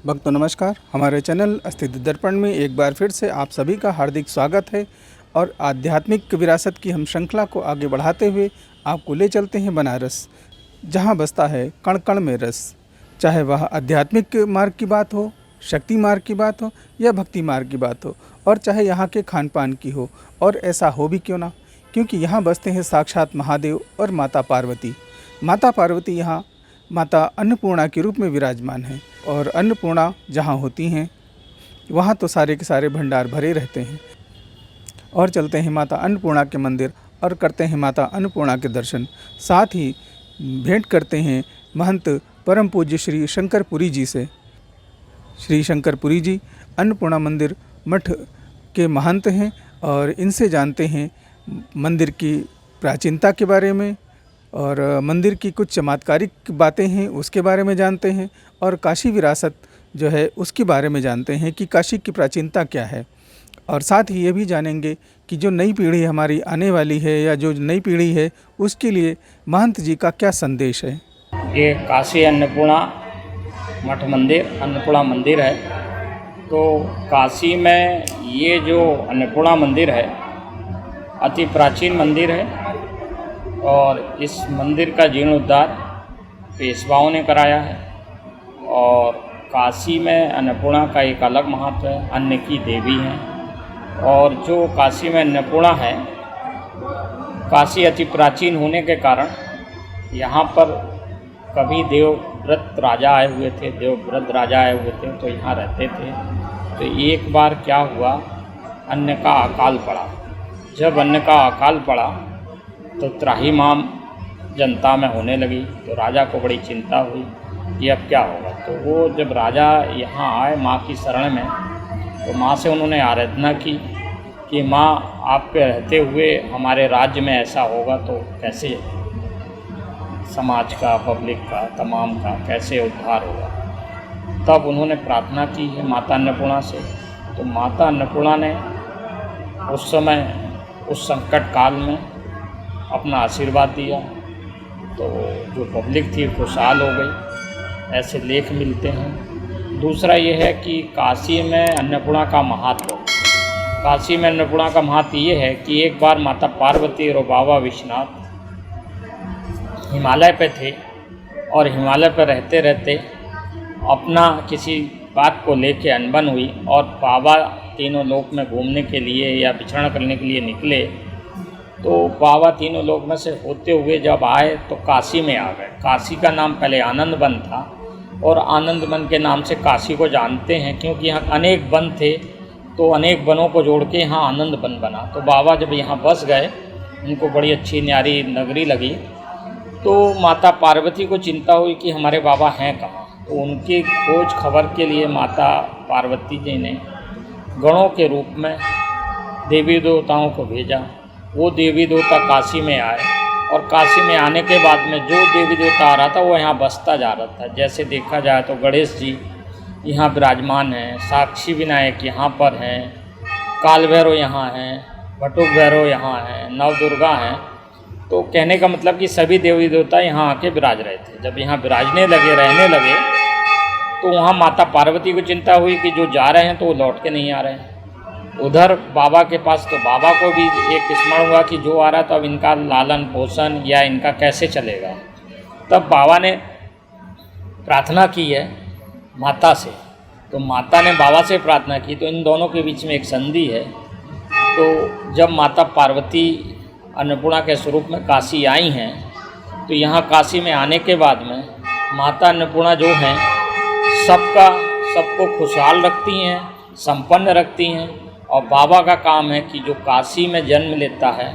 भक्तों नमस्कार। हमारे चैनल अस्तित्व दर्पण में एक बार फिर से आप सभी का हार्दिक स्वागत है और आध्यात्मिक विरासत की हम श्रृंखला को आगे बढ़ाते हुए आपको ले चलते हैं बनारस, जहां बसता है कण कण में रस। चाहे वह आध्यात्मिक मार्ग की बात हो, शक्ति मार्ग की बात हो या भक्ति मार्ग की बात हो, और चाहे यहाँ के खान पान की हो, और ऐसा हो भी क्यों ना, क्योंकि यहाँ बसते हैं साक्षात महादेव और माता पार्वती। माता पार्वती यहाँ माता अन्नपूर्णा के रूप में विराजमान है, और अन्नपूर्णा जहाँ होती हैं वहाँ तो सारे के सारे भंडार भरे रहते हैं। और चलते हैं माता अन्नपूर्णा के मंदिर और करते हैं माता अन्नपूर्णा के दर्शन। साथ ही भेंट करते हैं महंत परम पूज्य श्री शंकरपुरी जी से। श्री शंकरपुरी जी अन्नपूर्णा मंदिर मठ के महंत हैं और इनसे जानते हैं मंदिर की प्राचीनता के बारे में, और मंदिर की कुछ चमत्कारिक बातें हैं उसके बारे में जानते हैं, और काशी विरासत जो है उसके बारे में जानते हैं कि काशी की प्राचीनता क्या है। और साथ ही ये भी जानेंगे कि जो नई पीढ़ी हमारी आने वाली है या जो नई पीढ़ी है उसके लिए महंत जी का क्या संदेश है। ये काशी अन्नपूर्णा मठ मंदिर, अन्नपूर्णा मंदिर है। तो काशी में ये जो अन्नपूर्णा मंदिर है अति प्राचीन मंदिर है, और इस मंदिर का जीर्णोद्धार पेशवाओं ने कराया है। और काशी में अन्नपूर्णा का एक अलग महत्व है, अन्न की देवी हैं। और जो काशी में अन्नपूर्णा है, काशी अति प्राचीन होने के कारण यहाँ पर कभी देवव्रत राजा आए हुए थे, तो यहाँ रहते थे। तो एक बार क्या हुआ, अन्न का अकाल पड़ा। जब अन्न का अकाल पड़ा तो त्राहिमाम जनता में होने लगी। तो राजा को बड़ी चिंता हुई कि अब क्या होगा। तो वो जब राजा यहाँ आए माँ की शरण में, तो माँ से उन्होंने आराधना की कि माँ, आपके रहते हुए हमारे राज्य में ऐसा होगा तो कैसे समाज का, पब्लिक का, तमाम का कैसे उद्धार होगा। तब उन्होंने प्रार्थना की है माता अन्नपूर्णा से। तो माता अन्नपूर्णा ने उस समय, उस संकट काल में अपना आशीर्वाद दिया। तो जो पब्लिक थी खुशहाल हो गई, ऐसे लेख मिलते हैं। दूसरा ये है कि काशी में अन्नपूर्णा का महत्व, काशी में अन्नपूर्णा का महत्व ये है कि एक बार माता पार्वती और बाबा विश्वनाथ हिमालय पे थे, और हिमालय पर रहते रहते अपना किसी बात को लेके अनबन हुई, और बाबा तीनों लोक में घूमने के लिए या विचरण करने के लिए निकले। तो बाबा तीनों लोक में से होते हुए जब आए तो काशी में आ गए। काशी का नाम पहले आनंद वन था, और आनंद वन के नाम से काशी को जानते हैं, क्योंकि यहाँ अनेक वन थे। तो अनेक वनों को जोड़ के यहाँ आनंद वन बना। तो बाबा जब यहाँ बस गए, उनको बड़ी अच्छी न्यारी नगरी लगी। तो माता पार्वती को चिंता हुई कि हमारे बाबा हैं कहाँ। तो उनकी खोज खबर के लिए माता पार्वती जी ने गणों के रूप में देवी देवताओं को भेजा। वो देवी देवता काशी में आए, और काशी में आने के बाद में जो देवी देवता आ रहा था वो यहाँ बसता जा रहा था। जैसे देखा जाए तो गणेश जी यहाँ विराजमान हैं, साक्षी विनायक यहाँ पर हैं, काल भैरव यहाँ हैं, बटुक भैरव यहाँ हैं, नव दुर्गा हैं। तो कहने का मतलब कि सभी देवी देवता यहाँ आके विराज रहे थे। जब यहाँ विराजने लगे, रहने लगे, तो वहाँ माता पार्वती को चिंता हुई कि जो जा रहे हैं तो वो लौट के नहीं आ रहे हैं। उधर बाबा के पास, तो बाबा को भी एक स्मरण हुआ कि जो आ रहा, तो अब इनका लालन पोषण या इनका कैसे चलेगा। तब बाबा ने प्रार्थना की है माता से। तो माता ने बाबा से प्रार्थना की, तो इन दोनों के बीच में एक संधि है। तो जब माता पार्वती अन्नपूर्णा के स्वरूप में काशी आई हैं, तो यहाँ काशी में आने के बाद में माता अन्नपूर्णा जो हैं सबको खुशहाल रखती हैं, संपन्न रखती हैं। और बाबा का काम है कि जो काशी में जन्म लेता है,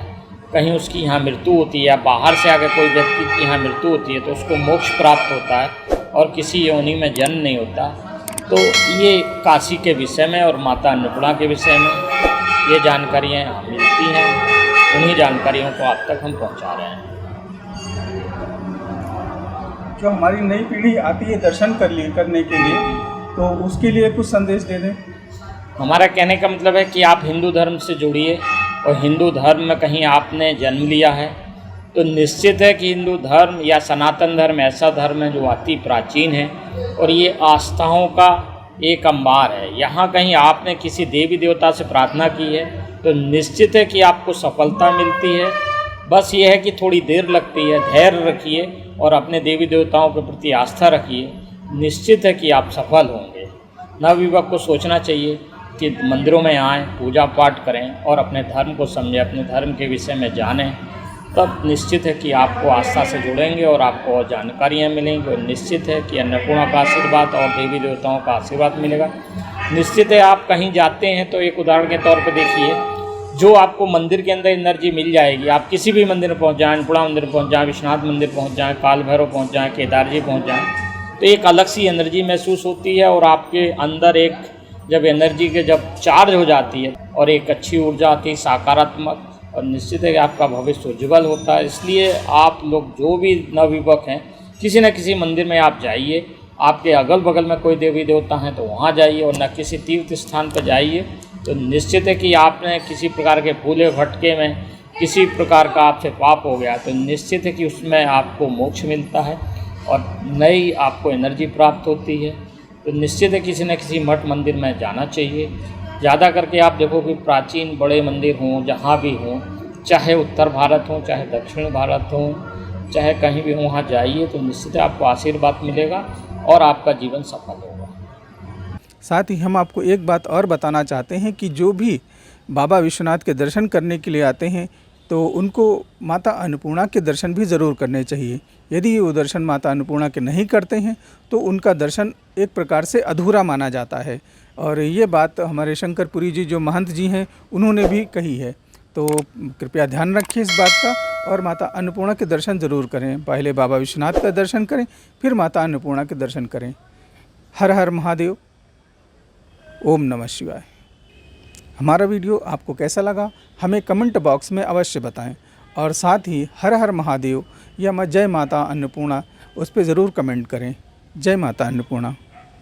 कहीं उसकी यहाँ मृत्यु होती है या बाहर से आकर कोई व्यक्ति की यहाँ मृत्यु होती है, तो उसको मोक्ष प्राप्त होता है और किसी योनि में जन्म नहीं होता। तो ये काशी के विषय में और माता अन्नपूर्णा के विषय में ये जानकारियाँ यहाँ मिलती हैं। उन्हीं जानकारियों को आप तक हम पहुँचा रहे हैं। जो हमारी नई पीढ़ी आती है दर्शन करने के लिए, तो उसके लिए कुछ संदेश दे दें। हमारा कहने का मतलब है कि आप हिंदू धर्म से जुड़िए, और हिंदू धर्म में कहीं आपने जन्म लिया है तो निश्चित है कि हिंदू धर्म या सनातन धर्म ऐसा धर्म है जो अति प्राचीन है, और ये आस्थाओं का एक अंबार है। यहाँ कहीं आपने किसी देवी देवता से प्रार्थना की है तो निश्चित है कि आपको सफलता मिलती है। बस ये है कि थोड़ी देर लगती है, धैर्य रखिए और अपने देवी देवताओं के प्रति आस्था रखिए, निश्चित है कि आप सफल होंगे। नवयुवक को सोचना चाहिए कि मंदिरों में आएँ, पूजा पाठ करें और अपने धर्म को समझें, अपने धर्म के विषय में जानें, तब निश्चित है कि आपको आस्था से जुड़ेंगे और आपको और जानकारियाँ मिलेंगी और निश्चित है कि अन्नपूर्णा का आशीर्वाद और देवी देवताओं का आशीर्वाद मिलेगा। निश्चित है आप कहीं जाते हैं तो एक उदाहरण के तौर पर देखिए, जो आपको मंदिर के अंदर एनर्जी मिल जाएगी, आप किसी भी मंदिर में पहुँच जाएँ, अन्नपूर्णा मंदिर पहुँच जाएँ, विश्वनाथ मंदिर पहुँच जाएँ, काल भैरव पहुँच जाएँ, केदार जी पहुँच जाएँ, तो एक अलग सी एनर्जी महसूस होती है और आपके अंदर एक जब एनर्जी के जब चार्ज हो जाती है और एक अच्छी ऊर्जा आती है सकारात्मक, और निश्चित है कि आपका भविष्य उज्ज्वल होता है। इसलिए आप लोग जो भी नवयुवक हैं, किसी न किसी मंदिर में आप जाइए, आपके अगल बगल में कोई देवी देवता हैं तो वहाँ जाइए और न किसी तीर्थ स्थान पर जाइए, तो निश्चित है कि आपने किसी प्रकार के भूले भटके में किसी प्रकार का आपसे पाप हो गया तो निश्चित है कि उसमें आपको मोक्ष मिलता है और नई आपको एनर्जी प्राप्त होती है। तो निश्चित है किसी न किसी मठ मंदिर में जाना चाहिए। ज़्यादा करके आप देखो कि प्राचीन बड़े मंदिर हों, जहाँ भी हों, चाहे उत्तर भारत हो, चाहे दक्षिण भारत हो, चाहे कहीं भी हो, वहाँ जाइए तो निश्चित आपको आशीर्वाद मिलेगा और आपका जीवन सफल होगा। साथ ही हम आपको एक बात और बताना चाहते हैं कि जो भी बाबा विश्वनाथ के दर्शन करने के लिए आते हैं तो उनको माता अन्नपूर्णा के दर्शन भी ज़रूर करने चाहिए। यदि वो दर्शन माता अन्नपूर्णा के नहीं करते हैं तो उनका दर्शन एक प्रकार से अधूरा माना जाता है, और ये बात हमारे शंकरपुरी जी जो महंत जी हैं उन्होंने भी कही है। तो कृपया ध्यान रखें इस बात का और माता अन्नपूर्णा के दर्शन ज़रूर करें। पहले बाबा विश्वनाथ का दर्शन करें, फिर माता अन्नपूर्णा के दर्शन करें। हर हर महादेव, ओम नमः शिवाय। हमारा वीडियो आपको कैसा लगा हमें कमेंट बॉक्स में अवश्य बताएं, और साथ ही हर हर महादेव या जय माता अन्नपूर्णा उस पर ज़रूर कमेंट करें। जय माता अन्नपूर्णा।